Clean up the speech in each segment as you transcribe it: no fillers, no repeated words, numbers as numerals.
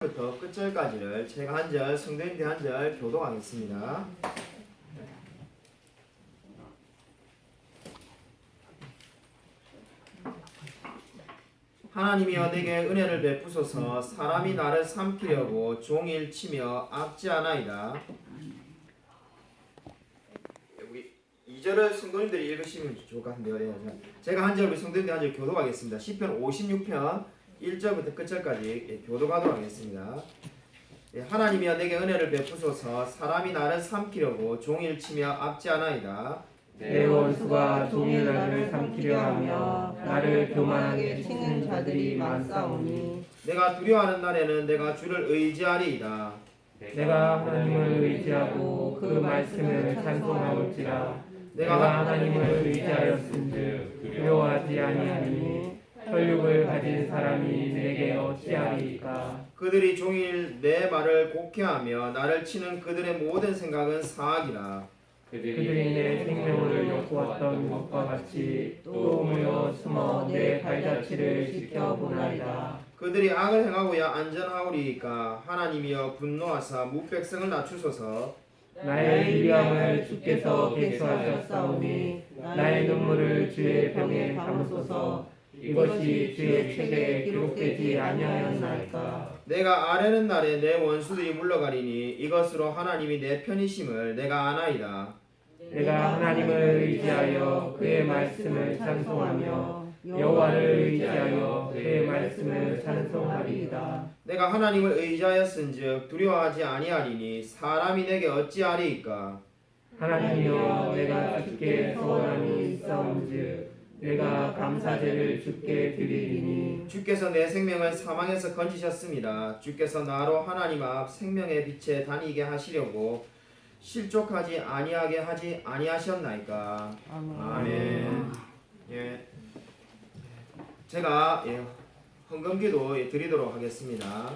부터 끝절까지를 제가 한 절, 성도님들 한 절 교독하겠습니다. 하나님이여 내게 은혜를 베푸소서. 사람이 나를 삼키려고 종일 치며 압제하나이다. 우리 2절을 성도님들이 읽으시면 좋을 것 같은데요. 제가 한 절, 우리 성도님들 한 절 교독하겠습니다. 시편 56편 1절부터 끝절까지 교독하도록 하겠습니다. 하나님이여 내게 은혜를 베푸소서. 사람이 나를 삼키려고 종일 치며 압제하나이다. 내 원수가 종일 나를 삼키려 하며 나를 교만하게 치는 자들이 많사오니 내가 두려워하는 날에는 내가 주를 의지하리이다. 내가 하나님을 의지하고 그 말씀을 찬송하올지라. 내가 하나님을 의지하였은즉 두려워하지 아니하니 혈육을 가진 사람이 내게 어찌하리이까. 그들이 종일 내 말을 곡해하며 나를 치는 그들의 모든 생각은 사악이라. 그들이 내 생명을 엿보았던 것과 같이 또 모여 숨어 내 발자취를 지켜보나이다. 그들이 악을 행하고야 안전하오리이까. 하나님이여 분노하사 뭇백성을 낮추소서. 나의 미움을 주께서 계수하셨사오니 나의 눈물을 주의 병에 담으소서. 이것이 주의 책에 기록되지 아니하였나이까. 내가 아뢰는 날에 내 원수들이 물러가리니 이것으로 하나님이 내 편이심을 내가 아나이다. 내가 하나님을 의지하여 그의 말씀을 찬송하며 여호와를 의지하여 그의 말씀을 찬송하리이다. 내가 하나님을 의지하였은즉 두려워하지 아니하리니 사람이 내게 어찌하리이까. 하나님이여 내가 주께 소원함이 있사온즉 내가 감사제를 주께 드리리니 주께서 내 생명을 사망에서 건지셨습니다. 주께서 나로 하나님 앞 생명의 빛에 다니게 하시려고 실족하지 아니하게 하지 아니하셨나이까. 아멘. 예. 제가 헌금기도 드리도록 하겠습니다.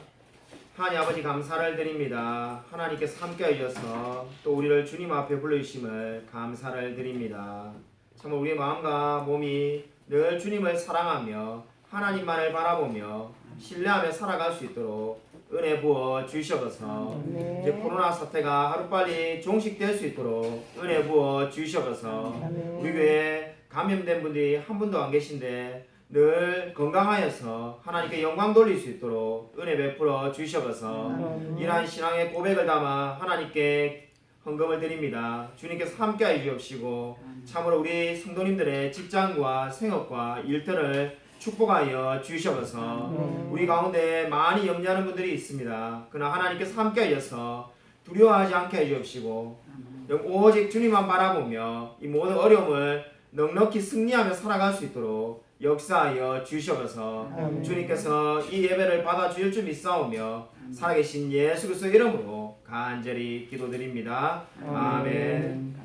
하나님 아버지 감사를 드립니다. 하나님께서 함께 하셔서 또 우리를 주님 앞에 불러주심을 감사를 드립니다. 정말 우리의 마음과 몸이 늘 주님을 사랑하며 하나님만을 바라보며 신뢰하며 살아갈 수 있도록 은혜 부어 주시옵소서. 이제 코로나 사태가 하루빨리 종식될 수 있도록 은혜 부어 주시옵소서. 우리 교회에 감염된 분들이 한 분도 안 계신데 늘 건강하여서 하나님께 영광 돌릴 수 있도록 은혜 베풀어 주시옵소서. 이러한 신앙의 고백을 담아 하나님께 헌금을 드립니다. 주님께서 함께하여 주옵시고 참으로 우리 성도님들의 직장과 생업과 일터를 축복하여 주시옵소서. 우리 가운데 많이 염려하는 분들이 있습니다. 그러나 하나님께서 함께하여서 두려워하지 않게 해주옵시고 오직 주님만 바라보며 이 모든 어려움을 넉넉히 승리하며 살아갈 수 있도록 역사하여 주시옵소서. 주님께서 이 예배를 받아주실 줄 믿사오며 살아계신 예수 그리스도 이름으로 간절히 기도드립니다. 아멘.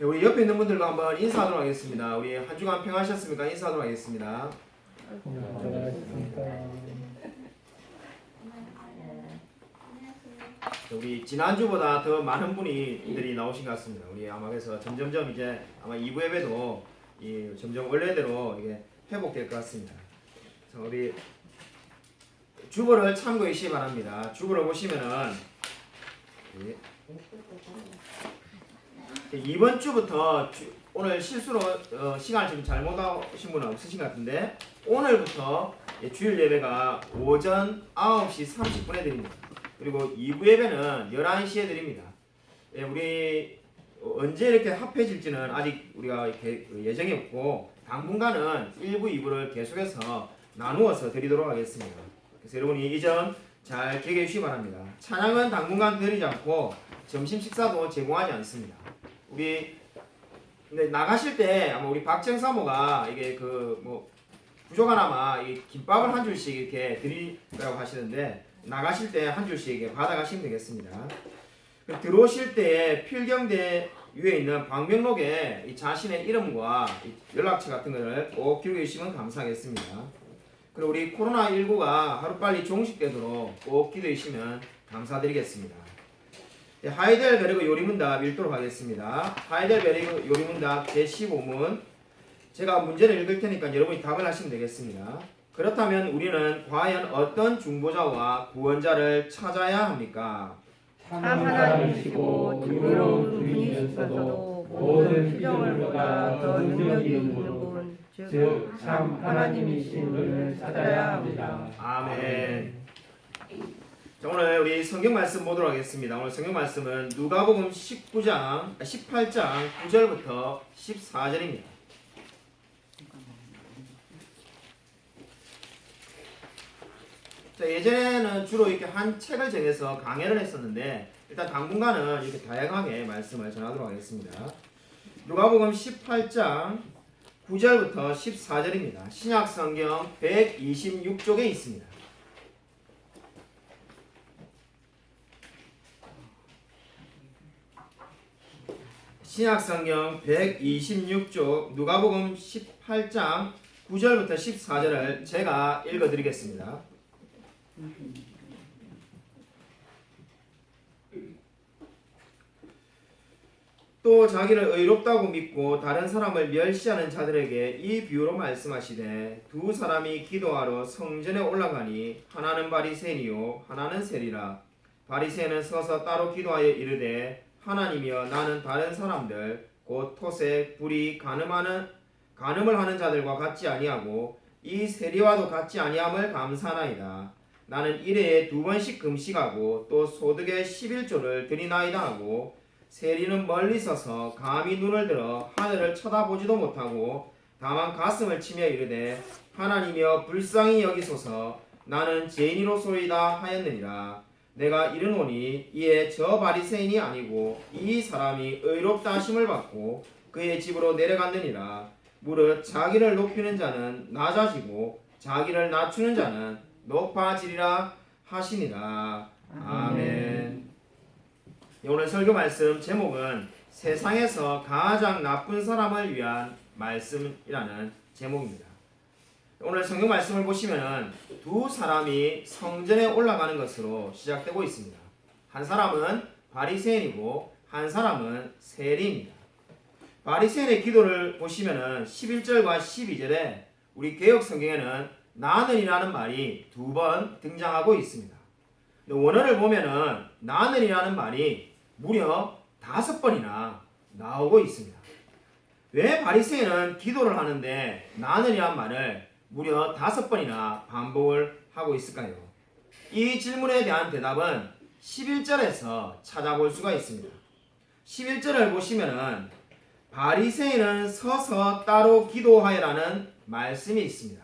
우리 옆에 있는 분들과 한번 인사하도록 하겠습니다. 우리 한 주간 평안하셨습니까? 인사하도록 하겠습니다. 우리 지난주보다 더 많은 분들이 나오신 것 같습니다. 우리 아마 그래서 점점점 이제 아마 2부 예배도 점점 원래대로 이게 회복될 것 같습니다. 우리 주보를 참고해 주시기 바랍니다. 주보를 보시면은 이번 주부터 오늘 실수로 시간을 지금 잘못 하신 분은 없으신 것 같은데 오늘부터 주일 예배가 오전 9시 30분에 드립니다. 그리고 2부 예배는 11시에 드립니다. 우리 언제 이렇게 합해질지는 아직 우리가 예정이 없고 당분간은 1부, 2부를 계속해서 나누어서 드리도록 하겠습니다. 그래서 여러분이 이 점 잘 기억해 주시기 바랍니다. 찬양은 당분간 드리지 않고 점심 식사도 제공하지 않습니다. 우리 근데 나가실 때 아마 우리 박정사모가 이게 부족하나마 이 김밥을 한 줄씩 이렇게 드리라고 하시는데 나가실 때 한 줄씩 이렇게 받아가시면 되겠습니다. 들어오실 때 필경대 위에 있는 방명록에 이 자신의 이름과 연락처 같은 것을 꼭 기록해 주시면 감사하겠습니다. 그리고 우리 코로나19가 하루빨리 종식되도록 꼭 기도해 주시면 감사드리겠습니다. 하이델베르그 요리문답 읽도록 하겠습니다. 하이델베르그 요리문답 제15문 제가 문제를 읽을 테니까 여러분이 답을 하시면 되겠습니다. 그렇다면 우리는 과연 어떤 중보자와 구원자를 찾아야 합니까? 참 하나님이시고 의로운 분이시면서도 모든 피조물보다 더 능력이 있는 분, 즉 참 하나님이신 분을 찾아야 합니다. 아멘. 자, 오늘 우리 성경 말씀 보도록 하겠습니다. 오늘 성경 말씀은 누가복음 18장 9절부터 14절입니다. 자, 예전에는 주로 이렇게 한 책을 정해서 강해를 했었는데 일단 당분간은 이렇게 다양하게 말씀을 전하도록 하겠습니다. 누가복음 18장 9절부터 14절입니다. 신약 성경 126쪽에 있습니다. 신약 성경 126쪽 누가복음 18장 9절부터 14절을 제가 읽어 드리겠습니다. 또 자기를 의롭다고 믿고 다른 사람을 멸시하는 자들에게 이 비유로 말씀하시되 두 사람이 기도하러 성전에 올라가니 하나는 바리새인이요 하나는 세리라. 바리새인은 서서 따로 기도하여 이르되 하나님이여 나는 다른 사람들 곧 토색 불의 간음을 하는 자들과 같지 아니하고 이 세리와도 같지 아니함을 감사하나이다. 나는 일회에 2번씩 금식하고 또 소득의 11조를 드리나이다 하고 세리는 멀리 서서 감히 눈을 들어 하늘을 쳐다보지도 못하고 다만 가슴을 치며 이르되 하나님이여 불쌍히 여기소서 나는 죄인이로소이다 하였느니라. 내가 이르노니 이에 저 바리새인이 아니고 이 사람이 의롭다 하심을 받고 그의 집으로 내려갔느니라. 무릇 자기를 높이는 자는 낮아지고 자기를 낮추는 자는 높아지리라 하시니라. 아멘. 오늘 설교 말씀 제목은 세상에서 가장 나쁜 사람을 위한 말씀이라는 제목입니다. 오늘 성경 말씀을 보시면은 두 사람이 성전에 올라가는 것으로 시작되고 있습니다. 한 사람은 바리새인이고 한 사람은 세리입니다. 바리새인의 기도를 보시면은 11절과 12절에 우리 개역 성경에는 나는이라는 말이 2번 등장하고 있습니다. 원어를 보면은 나는이라는 말이 무려 5번이나 나오고 있습니다. 왜 바리새인은 기도를 하는데 나는이란 말을 무려 5번이나 반복을 하고 있을까요? 이 질문에 대한 대답은 11절에서 찾아볼 수가 있습니다. 11절을 보시면은 바리새인은 서서 따로 기도하여라는 말씀이 있습니다.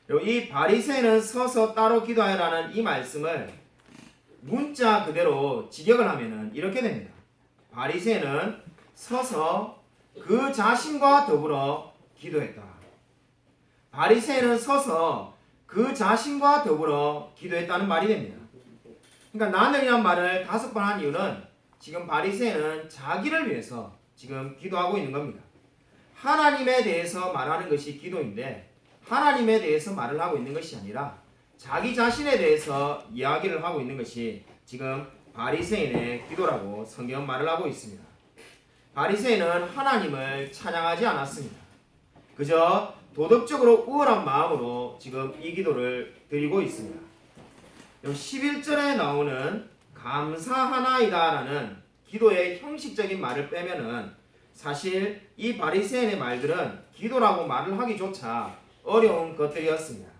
그리고 이 바리새인은 서서 따로 기도하여라는 이 말씀을 문자 그대로 직역을 하면은 이렇게 됩니다. 바리새인은 서서 그 자신과 더불어 기도했다. 바리새인은 서서 그 자신과 더불어 기도했다는 말이 됩니다. 그러니까 나는이란 말을 5번 한 이유는 지금 바리새인은 자기를 위해서 지금 기도하고 있는 겁니다. 하나님에 대해서 말하는 것이 기도인데 하나님에 대해서 말을 하고 있는 것이 아니라 자기 자신에 대해서 이야기를 하고 있는 것이 지금 바리새인의 기도라고 성경은 말을 하고 있습니다. 바리새인은 하나님을 찬양하지 않았습니다. 그저 도덕적으로 우월한 마음으로 지금 이 기도를 드리고 있습니다. 11절에 나오는 감사하나이다라는 기도의 형식적인 말을 빼면은 사실 이 바리새인의 말들은 기도라고 말을 하기조차 어려운 것들이었습니다.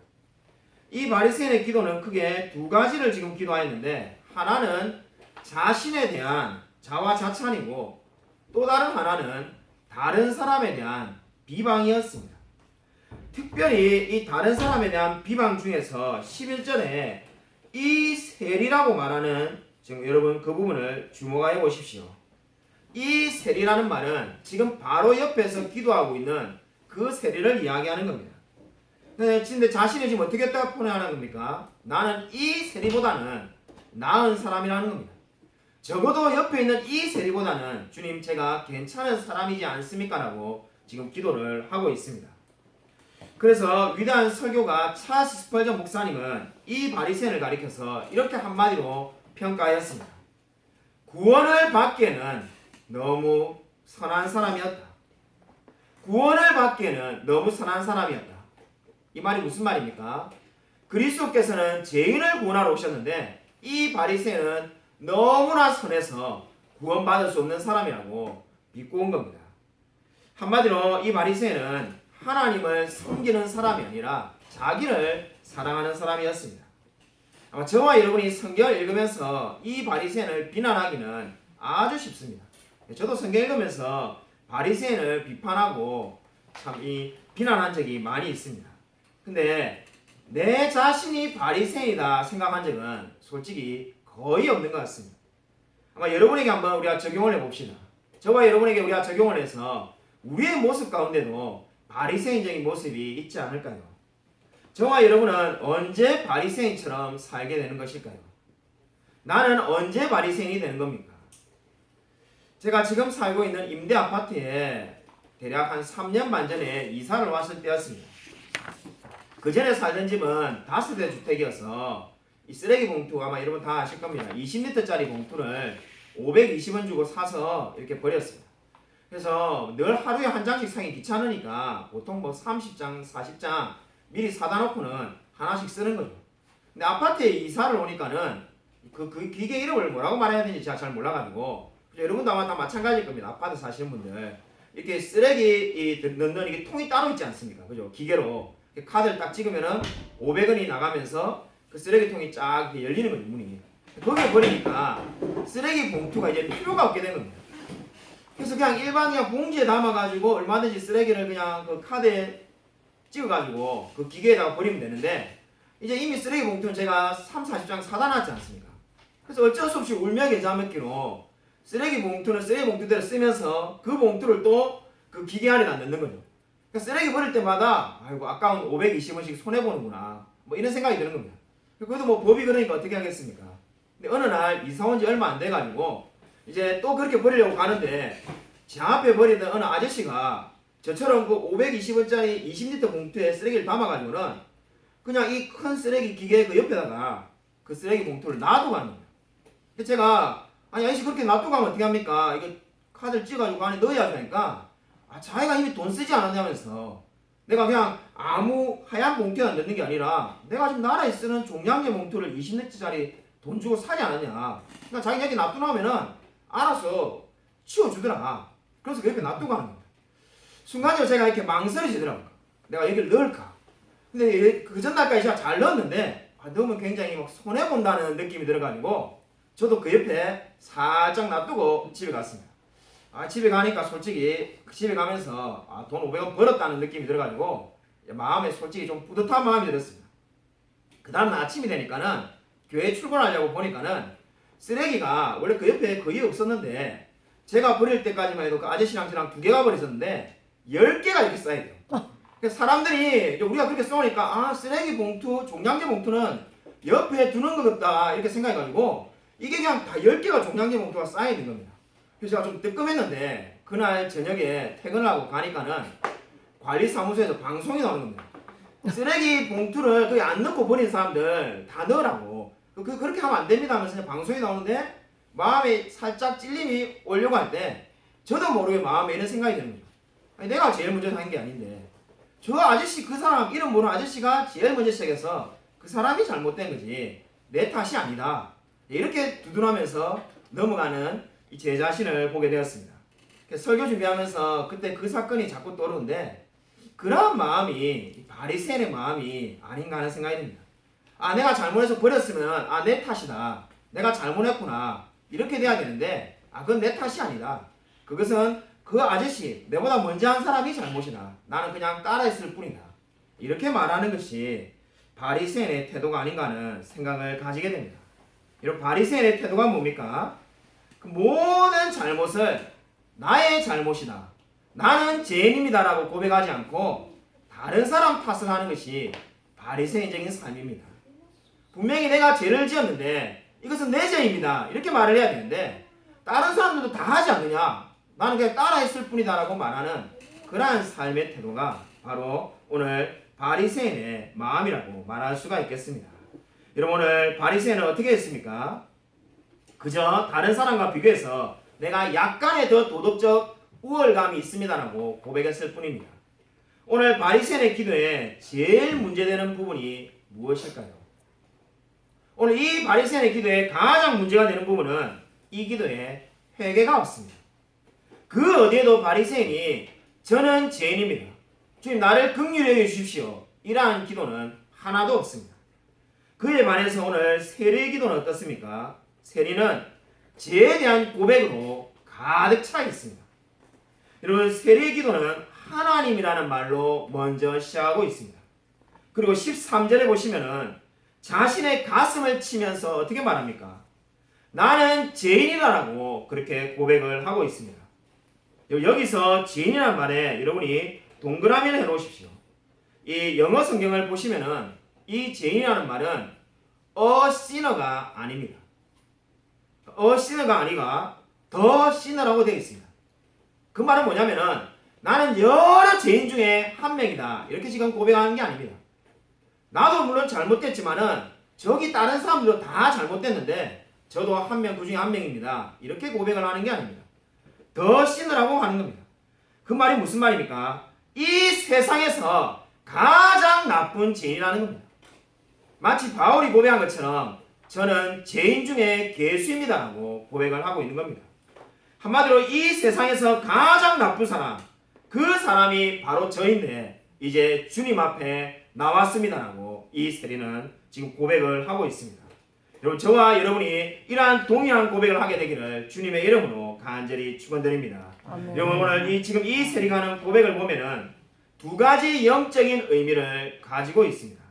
이 바리새인의 기도는 크게 2가지를 지금 기도하였는데 하나는 자신에 대한 자화자찬이고 또 다른 하나는 다른 사람에 대한 비방이었습니다. 특별히 이 다른 사람에 대한 비방 중에서 11절에 이 세리라고 말하는 지금 여러분 그 부분을 주목하여 보십시오. 이 세리라는 말은 지금 바로 옆에서 기도하고 있는 그 세리를 이야기하는 겁니다. 근데 자신이 지금 어떻게 딱 표현하는 겁니까? 나는 이 세리보다는 나은 사람이라는 겁니다. 적어도 옆에 있는 이 세리보다는 주님 제가 괜찮은 사람이지 않습니까? 라고 지금 기도를 하고 있습니다. 그래서 위대한 설교가 찰스 스펄전 목사님은 이 바리새인을 가리켜서 이렇게 한마디로 평가하였습니다. 구원을 받기에는 너무 선한 사람이었다. 구원을 받기에는 너무 선한 사람이었다. 이 말이 무슨 말입니까? 그리스도께서는 죄인을 구원하러 오셨는데 이 바리새인은 너무나 선해서 구원받을 수 없는 사람이라고 믿고 온 겁니다. 한마디로 이 바리새인은 하나님을 섬기는 사람이 아니라 자기를 사랑하는 사람이었습니다. 아마 저와 여러분이 성경을 읽으면서 이 바리새인을 비난하기는 아주 쉽습니다. 저도 성경 읽으면서 바리새인을 비판하고 참 비난한 적이 많이 있습니다. 근데 내 자신이 바리새인이다 생각한 적은 솔직히 거의 없는 것 같습니다. 아마 여러분에게 한번 우리가 적용을 해봅시다. 저와 여러분에게 우리가 적용을 해서 우리의 모습 가운데도 바리새인적인 모습이 있지 않을까요? 저와 여러분은 언제 바리새인처럼 살게 되는 것일까요? 나는 언제 바리새인이 되는 겁니까? 제가 지금 살고 있는 임대 아파트에 대략 한 3년 반 전에 이사를 왔을 때였습니다. 그 전에 살던 집은 다세대 주택이어서 이 쓰레기 봉투 아마 여러분 다 아실 겁니다. 20리터짜리 봉투를 520원 주고 사서 이렇게 버렸습니다. 그래서 늘 하루에 한 장씩 사기 귀찮으니까 보통 뭐 30장, 40장 미리 사다 놓고는 하나씩 쓰는 거죠. 근데 아파트에 이사를 오니까는 그 기계 이름을 뭐라고 말해야 되는지 제가 잘 몰라가지고 여러분도 아마 다 마찬가지일 겁니다. 아파트 사시는 분들 이렇게 쓰레기 넣는 이게 통이 따로 있지 않습니까? 그죠? 기계로 카드를 딱 찍으면은 500원이 나가면서 그 쓰레기통이 쫙 열리는 거죠, 문이. 거기에 버리니까 쓰레기 봉투가 이제 필요가 없게 된 겁니다. 그래서 그냥 일반 그냥 봉지에 담아가지고 얼마든지 쓰레기를 그냥 그 카드에 찍어가지고 그 기계에다가 버리면 되는데 이제 이미 쓰레기 봉투는 제가 3, 40장 사다 놨지 않습니까? 그래서 어쩔 수 없이 울며 겨자 먹기로 쓰레기 봉투는 쓰레기 봉투대로 쓰면서 그 봉투를 또 그 기계 안에다 넣는 거죠. 그러니까 쓰레기 버릴 때마다 아이고 아까운 520원씩 손해보는구나 뭐 이런 생각이 드는 겁니다. 그래도 뭐 법이 그러니까 어떻게 하겠습니까? 근데 어느 날 이사 온 지 얼마 안 돼가지고 이제 또 그렇게 버리려고 가는데 제 앞에 버리던 어느 아저씨가 저처럼 그 520원짜리 20리터 봉투에 쓰레기를 담아가지고는 그냥 이 큰 쓰레기 기계 그 옆에다가 그 쓰레기 봉투를 놔두고 가는 거예요. 제가 아니 아저씨 그렇게 놔두고 가면 어떻게 합니까? 이거 카드를 찍어가지고 안에 넣어야지 하니까 자기가 이미 돈 쓰지 않았냐면서 내가 그냥 아무 하얀 봉투에 넣는 게 아니라 내가 지금 나라에 쓰는 종량제 봉투를 20리터짜리 돈 주고 사지 않았냐. 그러니까 자기 여기 놔두면은 알아서 치워주더라. 그래서 그 옆에 놔두고 가는 거야. 순간적으로 제가 이렇게 망설여지더라고요. 내가 여기를 넣을까. 근데 그 전날까지 제가 잘 넣었는데 넣으면 굉장히 막 손해본다는 느낌이 들어가지고 저도 그 옆에 살짝 놔두고 집에 갔습니다. 집에 가니까 솔직히 그 집에 가면서 돈 500원 벌었다는 느낌이 들어가지고 마음에 솔직히 좀 뿌듯한 마음이 들었습니다. 그 다음 날 아침이 되니까는 교회 출근하려고 보니까는 쓰레기가 원래 그 옆에 거의 없었는데 제가 버릴 때까지만 해도 그 아저씨랑 저랑 2개가 버렸었는데 10개가 이렇게 쌓여요. 그래서 사람들이 우리가 그렇게 써오니까 쓰레기 봉투, 종량제 봉투는 옆에 두는 것 같다 이렇게 생각해가지고 이게 그냥 다 10개가 종량제 봉투가 쌓여있는 겁니다. 그래서 제가 좀 뜨끔했는데 그날 저녁에 퇴근을 하고 가니까는 관리사무소에서 방송이 나오는 겁니다. 쓰레기 봉투를 거기 안 넣고 버린 사람들 다 넣으라고 그렇게 하면 안 됩니다 하면서 방송이 나오는데 마음에 살짝 찔림이 오려고 할 때 저도 모르게 마음에 이런 생각이 드는 거죠. 아니, 내가 제일 먼저 한 게 아닌데 저 아저씨 그 사람 이름 모르는 아저씨가 제일 먼저 시작해서 그 사람이 잘못된 거지 내 탓이 아니다. 이렇게 두둔하면서 넘어가는 제 자신을 보게 되었습니다. 설교 준비하면서 그때 그 사건이 자꾸 떠오르는데 그런 마음이 바리새인의 마음이 아닌가 하는 생각이 듭니다. 내가 잘못해서 버렸으면 내 탓이다. 내가 잘못했구나. 이렇게 돼야 되는데 그건 내 탓이 아니다. 그것은 그 아저씨 내보다 먼저 한 사람이 잘못이다. 나는 그냥 따라했을 뿐이다. 이렇게 말하는 것이 바리새인의 태도가 아닌가 하는 생각을 가지게 됩니다. 이런 바리새인의 태도가 뭡니까? 그 모든 잘못을 나의 잘못이다. 나는 죄인입니다 라고 고백하지 않고 다른 사람 탓을 하는 것이 바리새인적인 삶입니다. 분명히 내가 죄를 지었는데 이것은 내 죄입니다. 이렇게 말을 해야 되는데 다른 사람들도 다 하지 않느냐. 나는 그냥 따라했을 뿐이다 라고 말하는 그러한 삶의 태도가 바로 오늘 바리새인의 마음이라고 말할 수가 있겠습니다. 여러분 오늘 바리새인은 어떻게 했습니까? 그저 다른 사람과 비교해서 내가 약간의 더 도덕적 우월감이 있습니다라고 고백했을 뿐입니다. 오늘 바리새인의 기도에 제일 문제되는 부분이 무엇일까요? 오늘 이 바리새인의 기도에 가장 문제가 되는 부분은 이 기도에 회개가 없습니다. 그 어디에도 바리새인이 저는 죄인입니다, 주님 나를 긍휼히 여겨 주십시오, 이러한 기도는 하나도 없습니다. 그에 반해서 오늘 세리의 기도는 어떻습니까? 세리는 죄에 대한 고백으로 가득 차 있습니다. 여러분, 세리의 기도는 하나님이라는 말로 먼저 시작하고 있습니다. 그리고 13절에 보시면은 자신의 가슴을 치면서 어떻게 말합니까? 나는 죄인이라고 그렇게 고백을 하고 있습니다. 여기서 죄인이라는 말에 여러분이 동그라미를 해놓으십시오. 이 영어 성경을 보시면은 이 죄인이라는 말은 a sinner가 아닙니다. a sinner가 아니라 the sinner라고 되어 있습니다. 그 말은 뭐냐면은 나는 여러 죄인 중에 한 명이다, 이렇게 지금 고백하는 게 아닙니다. 나도 물론 잘못됐지만은 저기 다른 사람들도 다 잘못됐는데 저도 한 명, 그 중에 한 명입니다, 이렇게 고백을 하는 게 아닙니다. 더 신으라고 하는 겁니다. 그 말이 무슨 말입니까? 이 세상에서 가장 나쁜 죄인이라는 겁니다. 마치 바울이 고백한 것처럼 저는 죄인 중에 괴수입니다라고 고백을 하고 있는 겁니다. 한마디로 이 세상에서 가장 나쁜 사람, 그 사람이 바로 저인데 이제 주님 앞에 나왔습니다라고 이 세리는 지금 고백을 하고 있습니다. 여러분, 저와 여러분이 이러한 동일한 고백을 하게 되기를 주님의 이름으로 간절히 축원드립니다. 여러분, 오늘 지금 이 세리가 하는 고백을 보면은 두 가지 영적인 의미를 가지고 있습니다.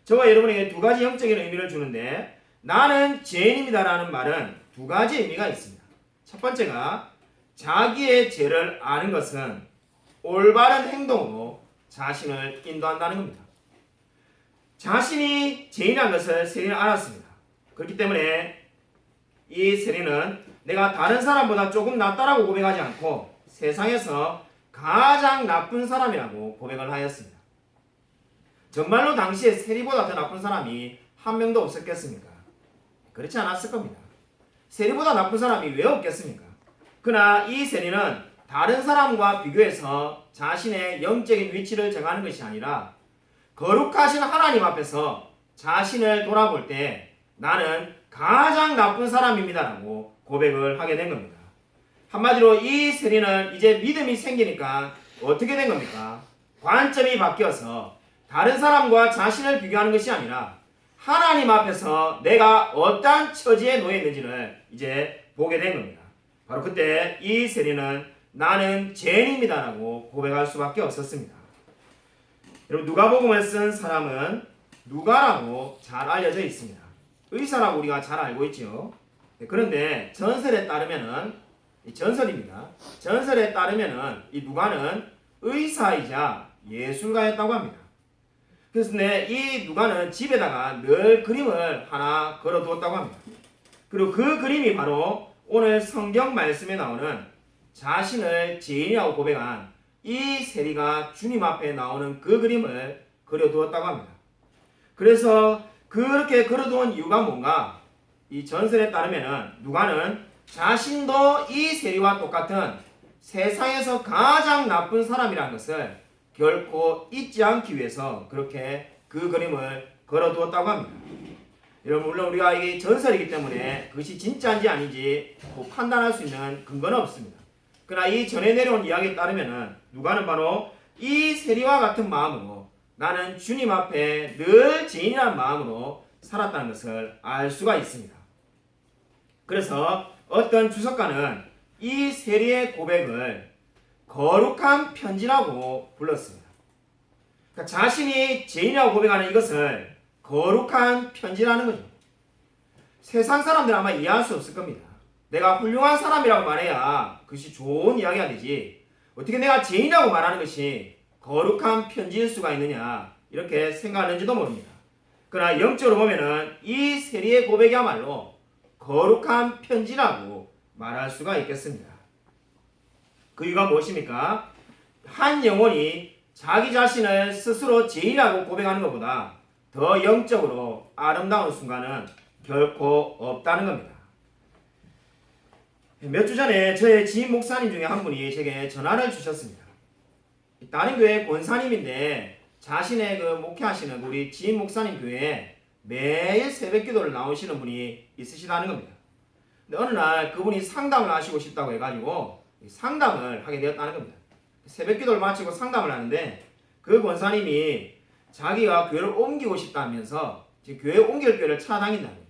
저와 여러분에게 두 가지 영적인 의미를 주는데, 나는 죄인입니다라는 말은 두 가지 의미가 있습니다. 첫 번째가 자기의 죄를 아는 것은 올바른 행동으로 자신을 인도한다는 겁니다. 자신이 죄인이라는 것을 세리는 알았습니다. 그렇기 때문에 이 세리는 내가 다른 사람보다 조금 낫다라고 고백하지 않고 세상에서 가장 나쁜 사람이라고 고백을 하였습니다. 정말로 당시에 세리보다 더 나쁜 사람이 한 명도 없었겠습니까? 그렇지 않았을 겁니다. 세리보다 나쁜 사람이 왜 없겠습니까? 그러나 이 세리는 다른 사람과 비교해서 자신의 영적인 위치를 정하는 것이 아니라 거룩하신 하나님 앞에서 자신을 돌아볼 때 나는 가장 나쁜 사람입니다라고 고백을 하게 된 겁니다. 한마디로 이 세리는 이제 믿음이 생기니까 어떻게 된 겁니까? 관점이 바뀌어서 다른 사람과 자신을 비교하는 것이 아니라 하나님 앞에서 내가 어떠한 처지에 놓여 있는지를 이제 보게 된 겁니다. 바로 그때 이 세리는 나는 죄인입니다라고 고백할 수밖에 없었습니다. 여러분, 누가복음을 쓴 사람은 누가라고 잘 알려져 있습니다. 의사라고 우리가 잘 알고 있죠. 그런데 전설에 따르면은, 이 전설입니다. 전설에 따르면은 이 누가는 의사이자 예술가였다고 합니다. 그래서 이 누가는 집에다가 늘 그림을 하나 걸어두었다고 합니다. 그리고 그 그림이 바로 오늘 성경 말씀에 나오는 자신을 죄인이라고 고백한 이 세리가 주님 앞에 나오는 그 그림을 그려두었다고 합니다. 그래서 그렇게 걸어두은 이유가 뭔가? 이 전설에 따르면은 누가는 자신도 이 세리와 똑같은 세상에서 가장 나쁜 사람이라는 것을 결코 잊지 않기 위해서 그렇게 그 그림을 걸어두었다고 합니다. 여러분, 물론 우리가 이게 전설이기 때문에 그것이 진짜인지 아닌지 판단할 수 있는 근거는 없습니다. 그러나 이 전에 내려온 이야기에 따르면은 누가는 바로 이 세리와 같은 마음으로 나는 주님 앞에 늘 죄인이라는 마음으로 살았다는 것을 알 수가 있습니다. 그래서 어떤 주석가는 이 세리의 고백을 거룩한 편지라고 불렀습니다. 그러니까 자신이 죄인이라고 고백하는 이것을 거룩한 편지라는 거죠. 세상 사람들은 아마 이해할 수 없을 겁니다. 내가 훌륭한 사람이라고 말해야 그것이 좋은 이야기가 되지, 어떻게 내가 죄인이라고 말하는 것이 거룩한 편지일 수가 있느냐, 이렇게 생각하는지도 모릅니다. 그러나 영적으로 보면은 이 세리의 고백이야말로 거룩한 편지라고 말할 수가 있겠습니다. 그 이유가 무엇입니까? 한 영혼이 자기 자신을 스스로 죄인이라고 고백하는 것보다 더 영적으로 아름다운 순간은 결코 없다는 겁니다. 몇 주 전에 저의 지인 목사님 중에 한 분이 제게 전화를 주셨습니다. 다른 교회 권사님인데 자신의 그 목회하시는 우리 지인 목사님 교회에 매일 새벽 기도를 나오시는 분이 있으시다는 겁니다. 근데 어느 날 그분이 상담을 하시고 싶다고 해가지고 상담을 하게 되었다는 겁니다. 새벽 기도를 마치고 상담을 하는데 그 권사님이 자기가 교회를 옮기고 싶다면서 지금 교회 옮길 교회를 찾아다닌다는 거예요.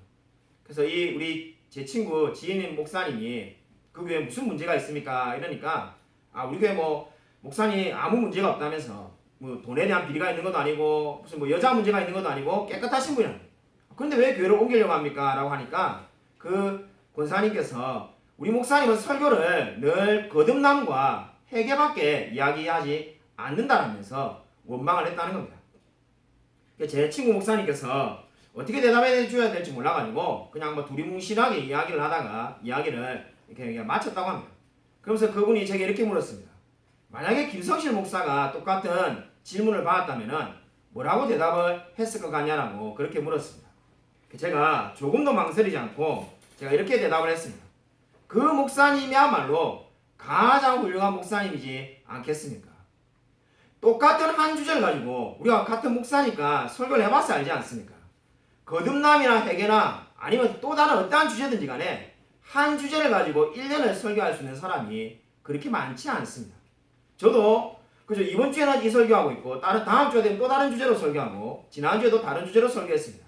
그래서 이 우리 제 친구 지인 목사님이 그 교회에 무슨 문제가 있습니까? 이러니까 우리 교회 뭐 목사님 아무 문제가 없다면서 뭐 돈에 대한 비리가 있는 것도 아니고 무슨 뭐 여자 문제가 있는 것도 아니고 깨끗하신 분이라는 거예요. 그런데 왜 교회를 옮기려고 합니까? 라고 하니까 그 권사님께서 우리 목사님은 설교를 늘 거듭남과 회개밖에 이야기하지 않는다라면서 원망을 했다는 겁니다. 제 친구 목사님께서 어떻게 대답해 줘야 될지 몰라가지고 그냥 뭐 두리뭉실하게 이야기를 하다가 이야기를 이렇게 마쳤다고 합니다. 그러면서 그분이 제게 이렇게 물었습니다. 만약에 김성실 목사가 똑같은 질문을 받았다면 뭐라고 대답을 했을 것 같냐라고 그렇게 물었습니다. 제가 조금도 망설이지 않고 제가 이렇게 대답을 했습니다. 그 목사님이야말로 가장 훌륭한 목사님이지 않겠습니까? 똑같은 한 주제를 가지고 우리가 같은 목사니까 설교를 해봐서 알지 않습니까? 거듭남이나 회개나 아니면 또 다른 어떠한 주제든지 간에 한 주제를 가지고 1년을 설교할 수 있는 사람이 그렇게 많지 않습니다. 저도 그죠, 이번 주에는 이 설교하고 있고 다음 주에 되면 또 다른 주제로 설교하고 지난주에도 다른 주제로 설교했습니다.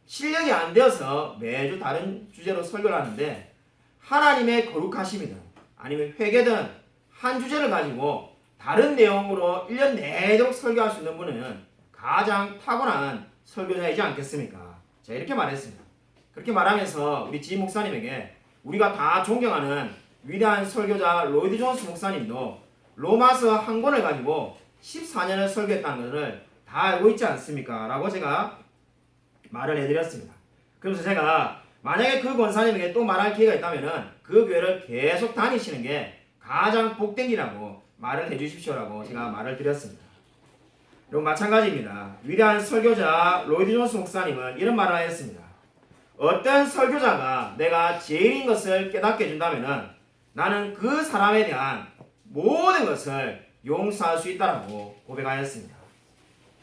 실력이 안 되어서 매주 다른 주제로 설교를 하는데 하나님의 거룩하심이든 아니면 회개든 한 주제를 가지고 다른 내용으로 1년 내도록 설교할 수 있는 분은 가장 탁월한 설교자이지 않겠습니까? 제가 이렇게 말했습니다. 그렇게 말하면서 우리 지인 목사님에게 우리가 다 존경하는 위대한 설교자 로이드 존스 목사님도 로마서 한 권을 가지고 14년을 설교했다는 것을 다 알고 있지 않습니까? 라고 제가 말을 해드렸습니다. 그러면서 제가 만약에 그 권사님에게 또 말할 기회가 있다면 그 교회를 계속 다니시는 게 가장 복된 길이라고 말을 해주십시오라고 제가 말을 드렸습니다. 그리고 마찬가지입니다. 위대한 설교자 로이드 존스 목사님은 이런 말을 하였습니다. 어떤 설교자가 내가 죄인인 것을 깨닫게 해준다면 나는 그 사람에 대한 모든 것을 용서할 수 있다라고 고백하였습니다.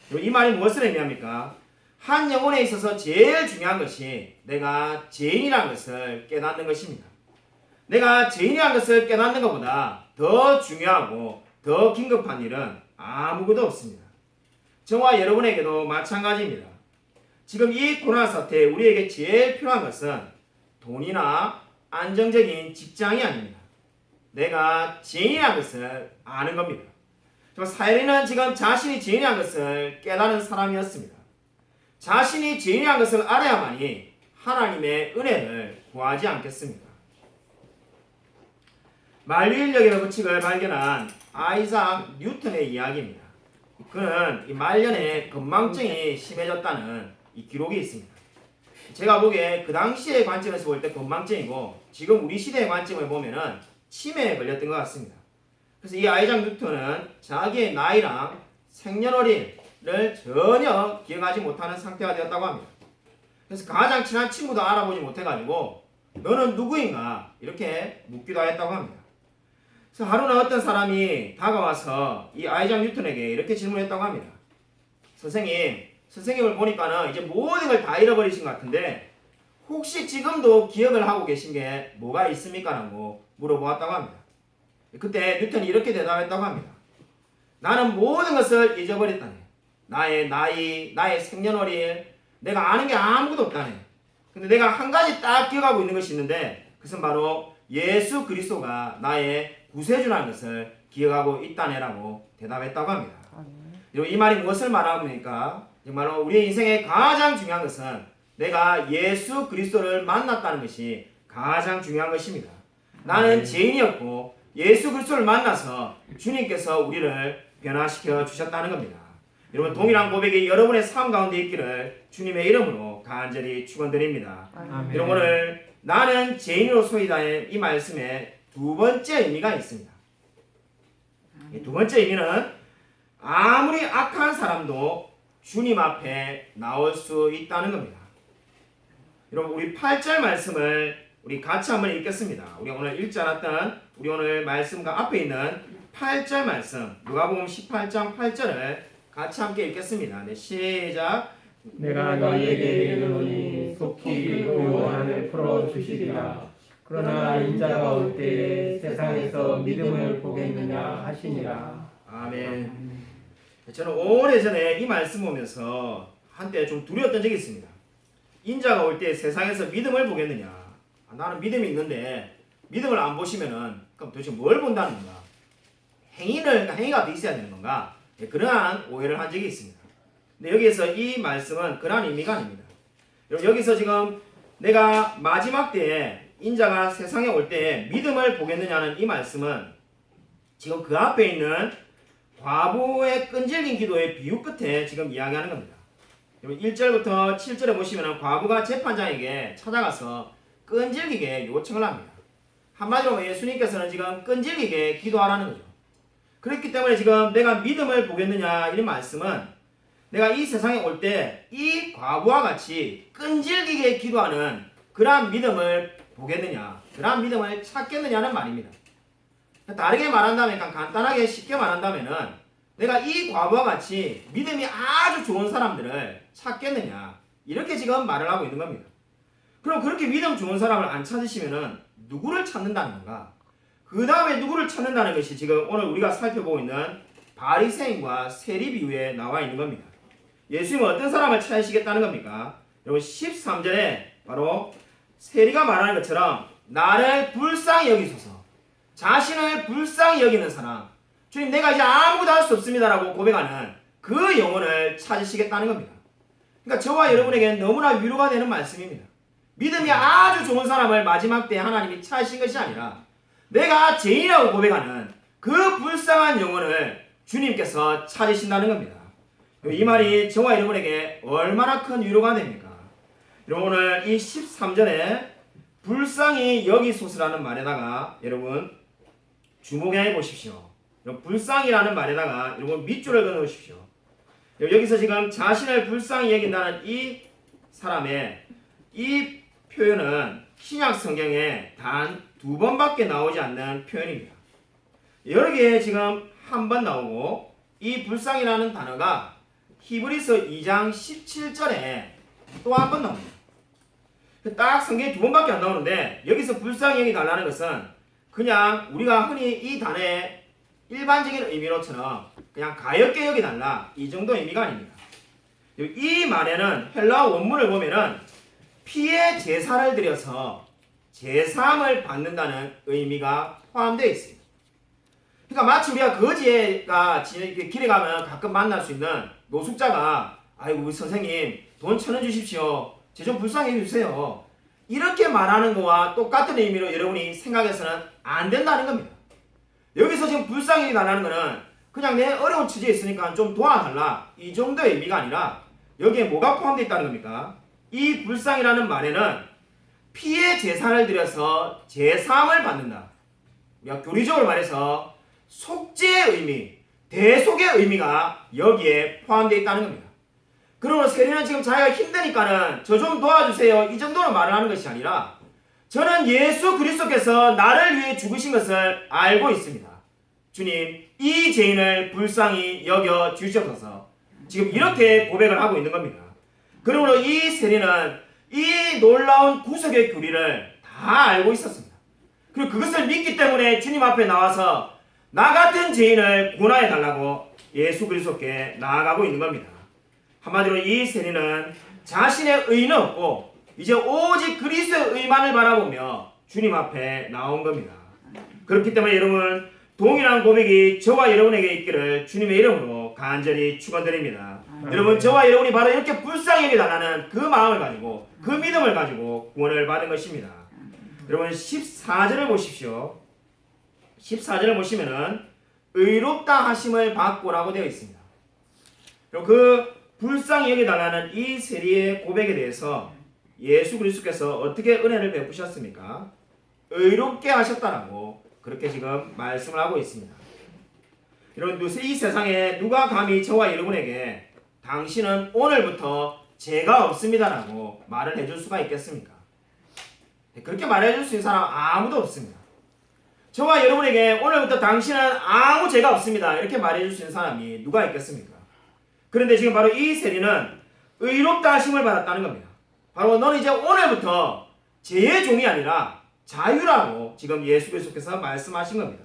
그리고 이 말이 무엇을 의미합니까? 한 영혼에 있어서 제일 중요한 것이 내가 죄인이라는 것을 깨닫는 것입니다. 내가 죄인이라는 것을 깨닫는 것보다 더 중요하고 더 긴급한 일은 아무것도 없습니다. 저와 여러분에게도 마찬가지입니다. 지금 이 코로나 사태에 우리에게 제일 필요한 것은 돈이나 안정적인 직장이 아닙니다. 내가 죄인이라는 것을 아는 겁니다. 사회리는 지금 자신이 죄인이라는 것을 깨달은 사람이었습니다. 자신이 죄인이라는 것을 알아야만이 하나님의 은혜를 구하지 않겠습니까? 만유인력의 법칙을 발견한 아이작 뉴턴의 이야기입니다. 그는 이 말년에 건망증이 심해졌다는 이 기록이 있습니다. 제가 보기에 그 당시의 관점에서 볼 때 건망증이고 지금 우리 시대의 관점을 보면은 치매에 걸렸던 것 같습니다. 그래서 이 아이작 뉴턴은 자기의 나이랑 생년월일을 전혀 기억하지 못하는 상태가 되었다고 합니다. 그래서 가장 친한 친구도 알아보지 못해가지고 너는 누구인가 이렇게 묻기도 했다고 합니다. 그래서 하루는 어떤 사람이 다가와서 이 아이작 뉴턴에게 이렇게 질문했다고 합니다. 선생님을 보니까는 이제 모든 걸 다 잃어버리신 것 같은데 혹시 지금도 기억을 하고 계신 게 뭐가 있습니까? 라고 물어보았다고 합니다. 그때 뉴턴이 이렇게 대답했다고 합니다. 나는 모든 것을 잊어버렸다네. 나의 나이, 나의 생년월일, 내가 아는 게 아무것도 없다네. 근데 내가 한 가지 딱 기억하고 있는 것이 있는데 그것은 바로 예수 그리스도가 나의 구세주라는 것을 기억하고 있다네라고 대답했다고 합니다. 이 말이 무엇을 말합니까? 정말로 우리의 인생의 가장 중요한 것은 내가 예수 그리스도를 만났다는 것이 가장 중요한 것입니다. 나는 죄인이었고 예수 그리스도를 만나서 주님께서 우리를 변화시켜 주셨다는 겁니다. 여러분 동일한 고백이 여러분의 삶 가운데 있기를 주님의 이름으로 간절히 축원드립니다. 여러분 오늘 나는 죄인으로소이다의 이 말씀에 두 번째 의미가 있습니다. 두 번째 의미는 아무리 악한 사람도 주님 앞에 나올 수 있다는 겁니다. 여러분 우리 8절 말씀을 우리 같이 한번 읽겠습니다. 우리 오늘 읽지 않았던 우리 오늘 말씀과 앞에 있는 8절 말씀, 누가복음 18장 8절을 같이 함께 읽겠습니다. 네, 시작. 내가 너희에게 이르노니 속히 그 원한을 풀어주시리라. 그러나 인자가 올 때에 세상에서 믿음을 보겠느냐 하시니라. 아멘. 저는 오래전에 이 말씀 보면서 한때 좀 두려웠던 적이 있습니다. 인자가 올 때 세상에서 믿음을 보겠느냐. 나는 믿음이 있는데 믿음을 안 보시면은 그럼 도대체 뭘 본다는 건가? 행위가 돼 있어야 되는 건가? 그러한 오해를 한 적이 있습니다. 근데 여기에서 이 말씀은 그러한 의미가 아닙니다. 여기서 지금 내가 마지막 때에 인자가 세상에 올 때 믿음을 보겠느냐는 이 말씀은 지금 그 앞에 있는 과부의 끈질긴 기도의 비유 끝에 지금 이야기하는 겁니다. 1절부터 7절에 보시면 과부가 재판장에게 찾아가서 끈질기게 요청을 합니다. 한마디로 예수님께서는 지금 끈질기게 기도하라는 거죠. 그렇기 때문에 지금 내가 믿음을 보겠느냐 이런 말씀은 내가 이 세상에 올 때 이 과부와 같이 끈질기게 기도하는 그러한 믿음을 보겠느냐, 그러한 믿음을 찾겠느냐는 말입니다. 다르게 말한다면, 간단하게 쉽게 말한다면은 내가 이 과부와 같이 믿음이 아주 좋은 사람들을 찾겠느냐, 이렇게 지금 말을 하고 있는 겁니다. 그럼 그렇게 믿음 좋은 사람을 안 찾으시면은 누구를 찾는다는 건가? 그 다음에 누구를 찾는다는 것이 지금 오늘 우리가 살펴보고 있는 바리새인과 세리 비유에 나와 있는 겁니다. 예수님은 어떤 사람을 찾으시겠다는 겁니까? 여러분 13절에 바로 세리가 말하는 것처럼 나를 불쌍히 여기소서, 자신을 불쌍히 여기는 사람, 주님 내가 이제 아무것도 할 수 없습니다라고 고백하는 그 영혼을 찾으시겠다는 겁니다. 그러니까 저와 여러분에게 너무나 위로가 되는 말씀입니다. 믿음이 아주 좋은 사람을 마지막 때 하나님이 찾으신 것이 아니라 내가 죄인이라고 고백하는 그 불쌍한 영혼을 주님께서 찾으신다는 겁니다. 이 말이 저와 여러분에게 얼마나 큰 위로가 됩니까? 여러분 오늘 이 13절에 불쌍히 여기소서라는 말에다가 여러분 주목해 보십시오. 불쌍이라는 말에다가 여러분 밑줄을 그어 놓으십시오. 여기서 지금 자신을 불쌍히 여긴다는 이 사람의 이 표현은 신약 성경에 단 2번밖에 나오지 않는 표현입니다. 여러 개 지금 한 번 나오고 이 불쌍이라는 단어가 히브리서 2장 17절에 또 한 번 나옵니다. 딱 성경에 2번밖에 안 나오는데 여기서 불쌍히 여기달라는 것은 그냥 우리가 흔히 이 단어의 일반적인 의미로처럼 그냥 가볍게 여기달라 이 정도 의미가 아닙니다. 이 말에는 헬라어 원문을 보면은 피의 제사를 드려서 제사함을 받는다는 의미가 포함되어 있습니다. 그러니까 마치 우리가 거지가 길에 가면 가끔 만날 수 있는 노숙자가 아이고 우리 선생님 돈 1,000원 주십시오. 제 좀 불쌍히 해주세요. 이렇게 말하는 거와 똑같은 의미로 여러분이 생각해서는 안 된다는 겁니다. 여기서 지금 불쌍히 달라는 거는 그냥 내 어려운 처지에 있으니까 좀 도와달라 이 정도의 의미가 아니라 여기에 뭐가 포함되어 있다는 겁니까? 이 불쌍이라는 말에는 피의 제사를 드려서 제사함을 받는다. 우리가 교리적으로 말해서 속죄의 의미, 대속의 의미가 여기에 포함되어 있다는 겁니다. 그러므로 세리는 지금 자기가 힘드니까는 저 좀 도와주세요 이 정도로 말을 하는 것이 아니라 저는 예수 그리스도께서 나를 위해 죽으신 것을 알고 있습니다. 주님 이 죄인을 불쌍히 여겨 주시옵소서. 지금 이렇게 고백을 하고 있는 겁니다. 그러므로 이 세리는 이 놀라운 구속의 교리를 다 알고 있었습니다. 그리고 그것을 믿기 때문에 주님 앞에 나와서 나 같은 죄인을 구원하여 달라고 예수 그리스도께 나아가고 있는 겁니다. 한마디로 이 세리는 자신의 의는 없고 이제 오직 그리스도의 의만을 바라보며 주님 앞에 나온 겁니다. 그렇기 때문에 여러분 동일한 고백이 저와 여러분에게 있기를 주님의 이름으로 간절히 축원드립니다. 여러분 저와 여러분이 바로 이렇게 불쌍히 여겨달라는 그 마음을 가지고 그 믿음을 가지고 구원을 받은 것입니다. 여러분 14절을 보십시오. 14절을 보시면은 의롭다 하심을 받고라고 되어 있습니다. 그 불쌍히 여겨달라는 이 세리의 고백에 대해서 예수 그리스도께서 어떻게 은혜를 베푸셨습니까? 의롭게 하셨다라고 그렇게 지금 말씀을 하고 있습니다. 여러분 이 세상에 누가 감히 저와 여러분에게 당신은 오늘부터 죄가 없습니다라고 말을 해줄 수가 있겠습니까? 그렇게 말해줄 수 있는 사람 아무도 없습니다. 저와 여러분에게 오늘부터 당신은 아무 죄가 없습니다 이렇게 말해줄 수 있는 사람이 누가 있겠습니까? 그런데 지금 바로 이 세리는 의롭다 하심을 받았다는 겁니다. 바로 너는 이제 오늘부터 죄의 종이 아니라 자유라고 지금 예수 그리스도께서 말씀하신 겁니다.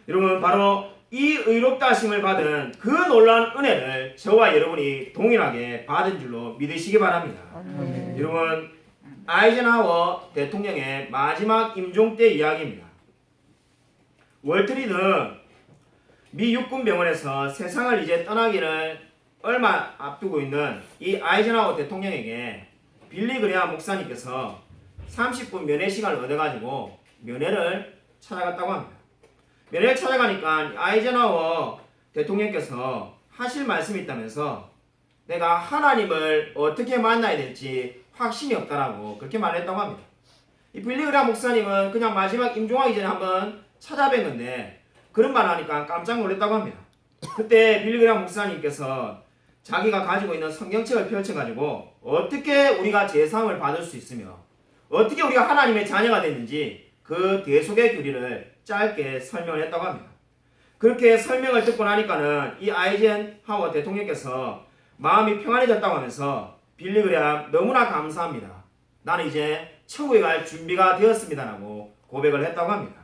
여러분, 바로 이 의롭다 하심을 받은 그 놀라운 은혜를 저와 여러분이 동일하게 받은 줄로 믿으시기 바랍니다. 아멘. 여러분, 아이젠하워 대통령의 마지막 임종 때 이야기입니다. 월트 리드 미 육군병원에서 세상을 이제 떠나기를 얼마 앞두고 있는 이 아이젠하워 대통령에게 빌리 그레함 목사님께서 30분 면회 시간을 얻어가지고 면회를 찾아갔다고 합니다. 면회를 찾아가니까 아이젠하워 대통령께서 하실 말씀이 있다면서 내가 하나님을 어떻게 만나야 될지 확신이 없다라고 그렇게 말했다고 합니다. 이 빌리 그레함 목사님은 그냥 마지막 임종하기 전에 한번 찾아뵀는데 그런 말 하니까 깜짝 놀랐다고 합니다. 그때 빌리 그레함 목사님께서 자기가 가지고 있는 성경책을 펼쳐가지고 어떻게 우리가 제사함을 받을 수 있으며 어떻게 우리가 하나님의 자녀가 됐는지 그 대속의 교리를 짧게 설명을 했다고 합니다. 그렇게 설명을 듣고 나니까는 이 아이젠하워 대통령께서 마음이 평안해졌다고 하면서 빌리 그레함 너무나 감사합니다. 나는 이제 천국에 갈 준비가 되었습니다라고 고백을 했다고 합니다.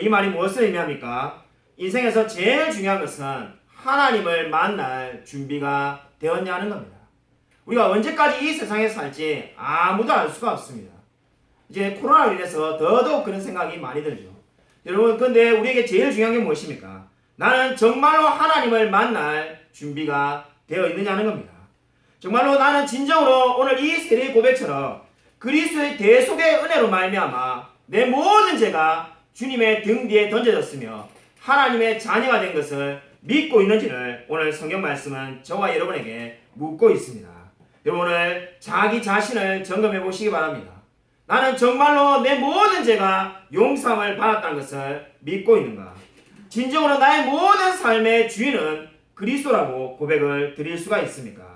이 말이 무엇을 의미합니까? 인생에서 제일 중요한 것은 하나님을 만날 준비가 되었냐는 겁니다. 우리가 언제까지 이 세상에 살지 아무도 알 수가 없습니다. 이제 코로나로 인해서 더더욱 그런 생각이 많이 들죠. 여러분, 근데 우리에게 제일 중요한 게 무엇입니까? 나는 정말로 하나님을 만날 준비가 되어 있느냐는 겁니다. 정말로 나는 진정으로 오늘 이 세례의 고백처럼 그리스도의 대속의 은혜로 말미암아 내 모든 죄가 주님의 등 뒤에 던져졌으며 하나님의 자녀가 된 것을 믿고 있는지를 오늘 성경 말씀은 저와 여러분에게 묻고 있습니다. 여러분, 오늘 자기 자신을 점검해 보시기 바랍니다. 나는 정말로 내 모든 죄가 용서함을 받았다는 것을 믿고 있는가? 진정으로 나의 모든 삶의 주인은 그리스도라고 고백을 드릴 수가 있습니까?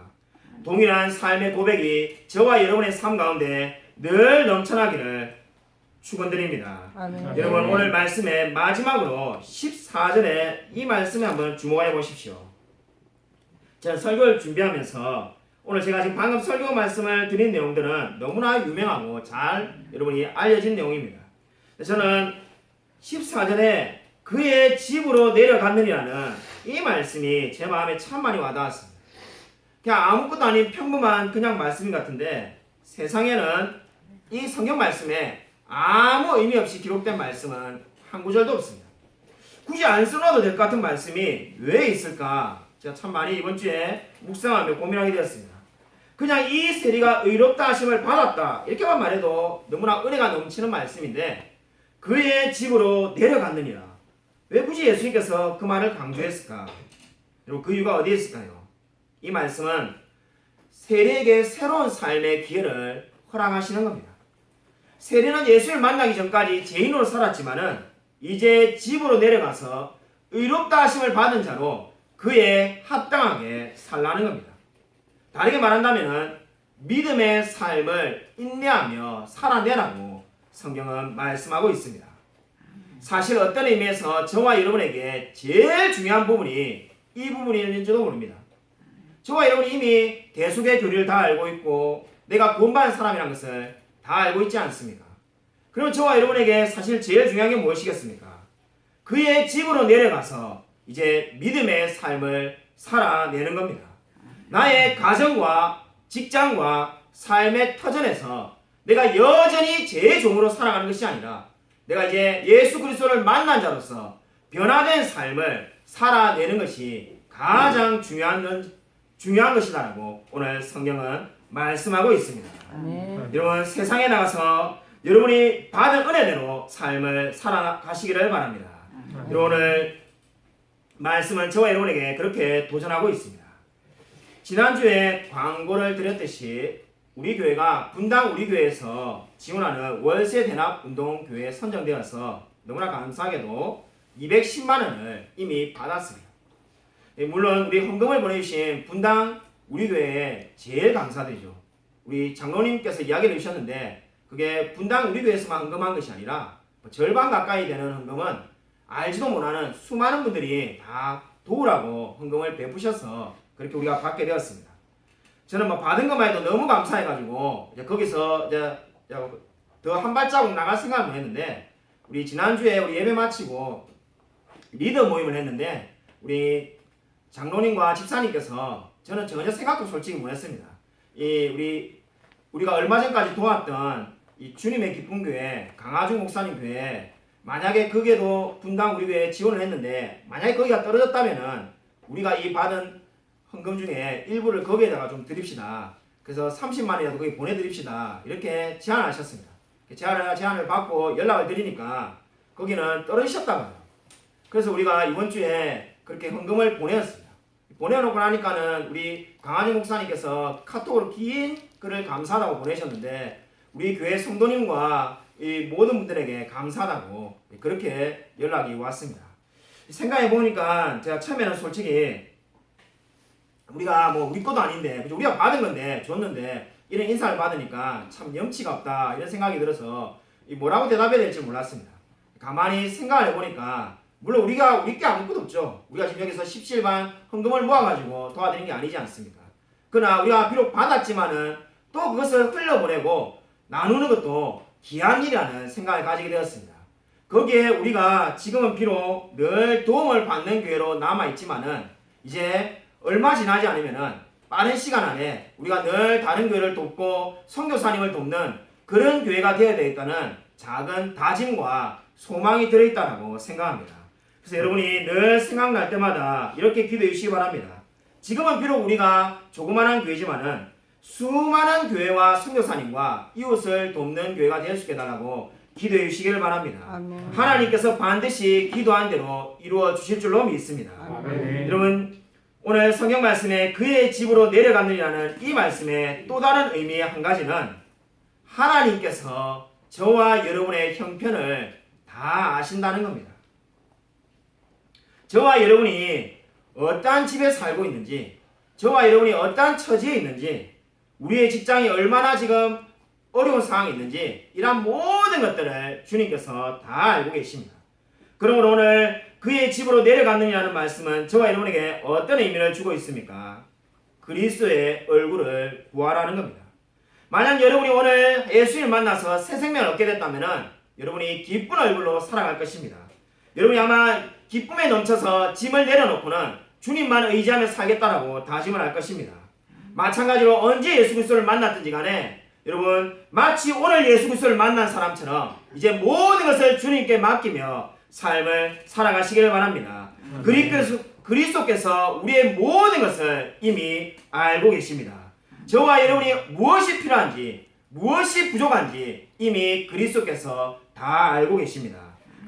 동일한 삶의 고백이 저와 여러분의 삶 가운데 늘 넘쳐나기를 축원드립니다. 아멘. 여러분, 오늘 말씀의 마지막으로 14절에 이 말씀에 한번 주목해 보십시오. 제가 설교를 준비하면서 오늘 제가 지금 방금 설교 말씀을 드린 내용들은 너무나 유명하고 잘 여러분이 알려진 내용입니다. 저는 14절에 그의 집으로 내려갔느니라는 이 말씀이 제 마음에 참 많이 와닿았습니다. 그냥 아무것도 아닌 평범한 그냥 말씀 같은데 세상에는 이 성경 말씀에 아무 의미 없이 기록된 말씀은 한 구절도 없습니다. 굳이 안 써놔도 될 것 같은 말씀이 왜 있을까? 제가 참 많이 이번 주에 묵상하며 고민하게 되었습니다. 그냥 이 세리가 의롭다 하심을 받았다 이렇게만 말해도 너무나 은혜가 넘치는 말씀인데 그의 집으로 내려갔느니라. 왜 굳이 예수님께서 그 말을 강조했을까? 그리고 그 이유가 어디에 있을까요? 이 말씀은 세리에게 새로운 삶의 기회를 허락하시는 겁니다. 세리는 예수를 만나기 전까지 죄인으로 살았지만은 이제 집으로 내려가서 의롭다 하심을 받은 자로 그에 합당하게 살라는 겁니다. 다르게 말한다면은 믿음의 삶을 인내하며 살아내라고 성경은 말씀하고 있습니다. 사실 어떤 의미에서 저와 여러분에게 제일 중요한 부분이 이 부분인지도 모릅니다. 저와 여러분이 이미 대속의 교리를 다 알고 있고 내가 구원받은 사람이라는 것을 다 알고 있지 않습니까? 그럼 저와 여러분에게 사실 제일 중요한 게 무엇이겠습니까? 그의 집으로 내려가서 이제 믿음의 삶을 살아내는 겁니다. 나의 가정과 직장과 삶의 터전에서 내가 여전히 제 종으로 살아가는 것이 아니라 내가 이제 예수 그리스도를 만난 자로서 변화된 삶을 살아내는 것이 가장 중요한 것이다라고 오늘 성경은 말씀하고 있습니다. 아멘. 여러분, 세상에 나가서 여러분이 받은 은혜대로 삶을 살아가시기를 바랍니다. 여러분, 오늘 말씀은 저와 여러분에게 그렇게 도전하고 있습니다. 지난주에 광고를 드렸듯이 우리 교회가 분당 우리 교회에서 지원하는 월세 대납 운동 교회에 선정되어서 너무나 감사하게도 210만 원을 이미 받았습니다. 물론 우리 헌금을 보내주신 분당 우리 교회에 제일 감사드리죠. 우리 장로님께서 이야기를 해주셨는데 그게 분당 우리 교회에서만 헌금한 것이 아니라 절반 가까이 되는 헌금은 알지도 못하는 수많은 분들이 다 도우라고 헌금을 베푸셔서 그렇게 우리가 받게 되었습니다. 저는 뭐 받은 것만 해도 너무 감사해가지고 이제 거기서 이제 더 한 발자국 나갈 생각을 했는데, 우리 지난주에 우리 예배 마치고 리더 모임을 했는데 우리 장로님과 집사님께서 저는 전혀 생각도 솔직히 못했습니다. 우리가 얼마 전까지 도왔던 이 주님의 기쁜 교회 강하중 목사님 교회, 만약에 거기에도 분당 우리 교회에 지원을 했는데 만약에 거기가 떨어졌다면은 우리가 이 받은 헌금 중에 일부를 거기에다가 좀 드립시다. 그래서 30만이라도 거기 보내드립시다. 이렇게 제안을 하셨습니다. 제안을 받고 연락을 드리니까 거기는 떨어지셨다고요. 그래서 우리가 이번 주에 그렇게 헌금을 보내었습니다. 보내놓고 나니까는 우리 강한희 목사님께서 카톡으로 긴 글을 감사하다고 보내셨는데, 우리 교회 성도님과 이 모든 분들에게 감사하다고 그렇게 연락이 왔습니다. 생각해 보니까 제가 처음에는 솔직히 우리가 뭐 우리 것도 아닌데 우리가 받은 건데 줬는데 이런 인사를 받으니까 참 염치가 없다 이런 생각이 들어서 뭐라고 대답해야 될지 몰랐습니다. 가만히 생각을 해보니까 물론 우리 게 아무것도 없죠. 우리가 지금 여기서 십시일반 헌금을 모아가지고 도와드리는 게 아니지 않습니까? 그러나 우리가 비록 받았지만은 또 그것을 흘려보내고 나누는 것도 귀한 일이라는 생각을 가지게 되었습니다. 거기에 우리가 지금은 비록 늘 도움을 받는 교회로 남아있지만은 이제 얼마 지나지 않으면은 빠른 시간 안에 우리가 늘 다른 교회를 돕고 선교사님을 돕는 그런 교회가 되어야 되겠다는 작은 다짐과 소망이 들어있다고 생각합니다. 그래서 여러분이 늘 생각날 때마다 이렇게 기도해 주시기 바랍니다. 지금은 비록 우리가 조그마한 교회지만은 수많은 교회와 선교사님과 이웃을 돕는 교회가 될 수 있게 달라고 기도해 주시기를 바랍니다. 아멘. 하나님께서 반드시 기도한 대로 이루어 주실 줄로 믿습니다. 아멘. 여러분, 오늘 성경 말씀에 그의 집으로 내려갔느니라는 이 말씀의 또 다른 의미의 한 가지는 하나님께서 저와 여러분의 형편을 다 아신다는 겁니다. 저와 여러분이 어떠한 집에 살고 있는지, 저와 여러분이 어떠한 처지에 있는지, 우리의 직장이 얼마나 지금 어려운 상황이 있는지 이런 모든 것들을 주님께서 다 알고 계십니다. 그러므로 오늘 그의 집으로 내려갔느냐는 말씀은 저와 여러분에게 어떤 의미를 주고 있습니까? 그리스도의 얼굴을 구하라는 겁니다. 만약 여러분이 오늘 예수님을 만나서 새 생명을 얻게 됐다면 여러분이 기쁜 얼굴로 살아갈 것입니다. 여러분이 아마 기쁨에 넘쳐서 짐을 내려놓고는 주님만 의지하며 살겠다라고 다짐을 할 것입니다. 마찬가지로 언제 예수 그리스도를 만났든지 간에 여러분 마치 오늘 예수 그리스도를 만난 사람처럼 이제 모든 것을 주님께 맡기며 삶을 살아가시기를 바랍니다. 그리스도께서 우리의 모든 것을 이미 알고 계십니다. 저와 여러분이 무엇이 필요한지 무엇이 부족한지 이미 그리스도께서 다 알고 계십니다.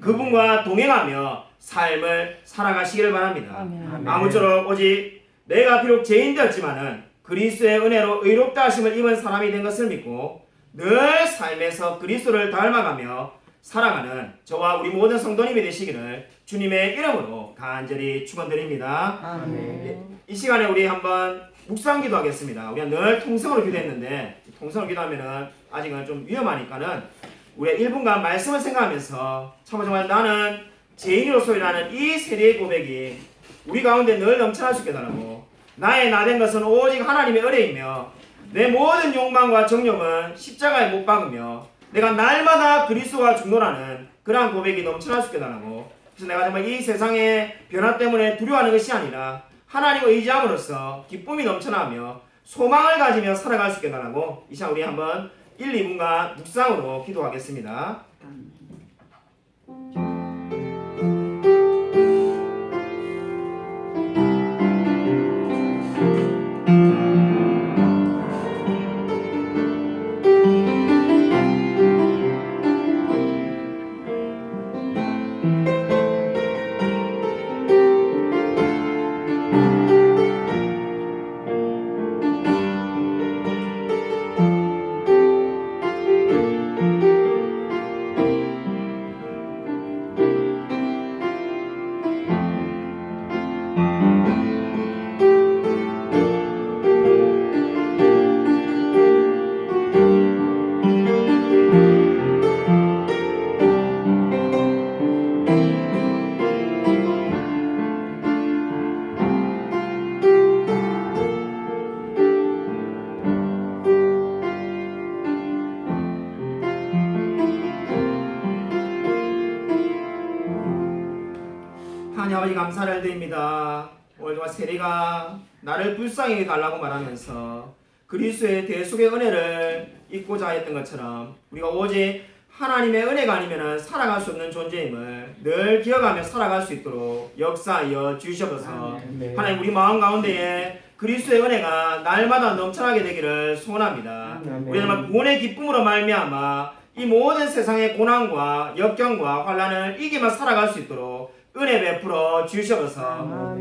그분과 동행하며 삶을 살아가시기를 바랍니다. 아멘. 아무쪼록 오직 내가 비록 죄인 되었지만은 그리스도의 은혜로 의롭다 하심을 입은 사람이 된 것을 믿고 늘 삶에서 그리스도를 닮아가며 살아가는 저와 우리 모든 성도님이 되시기를 주님의 이름으로 간절히 축원드립니다. 아멘. 이 시간에 우리 한번 묵상 기도하겠습니다. 우리가 늘 통성으로 기도했는데 통성으로 기도하면은 아직은 좀 위험하니까는 우리 1분간 말씀을 생각하면서 정말 나는 죄인으로서라는 이 세례의 고백이 우리 가운데 늘 넘쳐날 수 있게 달라고, 나의 나된 것은 오직 하나님의 은혜이며 내 모든 욕망과 정욕은 십자가에 못 박으며 내가 날마다 그리스도와 중노라는 그러한 고백이 넘쳐날 수 있게 달라고, 그래서 내가 정말 이 세상의 변화 때문에 두려워하는 것이 아니라 하나님을 의지함으로써 기쁨이 넘쳐나며 소망을 가지며 살아갈 수 있게 달라고 이 시간 우리 한번 1, 2분간 묵상으로 기도하겠습니다. 하나님 아버지 감사를 드립니다. 오늘 정말 세리가 나를 불쌍히 달라고 말하면서 그리스도의 대속의 은혜를 잊고자 했던 것처럼 우리가 오직 하나님의 은혜가 아니면 살아갈 수 없는 존재임을 늘 기억하며 살아갈 수 있도록 역사하여 주시옵소서. 하나님 우리 마음 가운데에 그리스도의 은혜가 날마다 넘쳐나게 되기를 소원합니다. 우리 정말 구원의 기쁨으로 말미암아 이 모든 세상의 고난과 역경과 환난을 이기며 살아갈 수 있도록 은혜 베풀어 주시옵소서.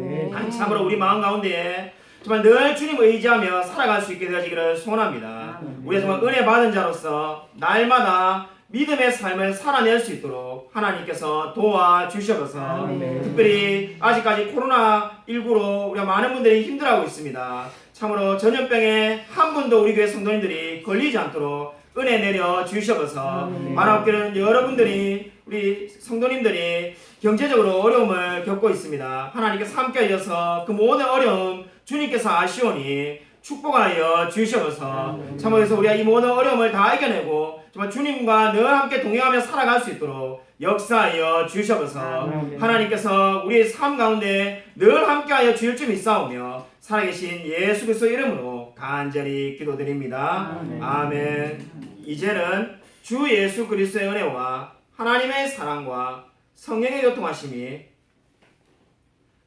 참으로 우리 마음 가운데에 정말 늘 주님 의지하며 살아갈 수 있게 되어지기를 소원합니다. 우리가 정말 은혜 받은 자로서 날마다 믿음의 삶을 살아낼 수 있도록 하나님께서 도와주시옵소서. 특별히 아직까지 코로나19로 우리가 많은 분들이 힘들어하고 있습니다. 참으로 전염병에 한 분도 우리 교회 성도님들이 걸리지 않도록 은혜 내려 주시옵소서. 만화업계는 여러분들이 우리 성도님들이 경제적으로 어려움을 겪고 있습니다. 하나님께서 함께 하셔서 그 모든 어려움 주님께서 아시오니 축복하여 주시옵소서. 참으로 우리가 이 모든 어려움을 다 이겨내고 정말 주님과 늘 함께 동행하며 살아갈 수 있도록 역사하여 주시옵소서. 하나님께서 우리의 삶 가운데 늘 함께하여 주실 줄 믿사오며 살아계신 예수 그리스도 이름으로 간절히 기도드립니다. 아멘. 이제는 주 예수 그리스도의 은혜와 하나님의 사랑과 성령의 교통하심이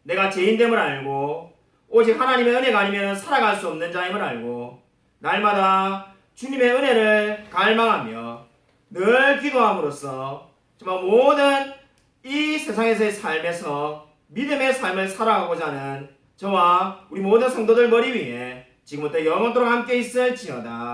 내가 죄인됨을 알고 오직 하나님의 은혜가 아니면 살아갈 수 없는 자임을 알고 날마다 주님의 은혜를 갈망하며 늘 기도함으로써 정말 모든 이 세상에서의 삶에서 믿음의 삶을 살아가고자 하는 저와 우리 모든 성도들 머리 위에 지금부터 영원토록 함께 있을지어다.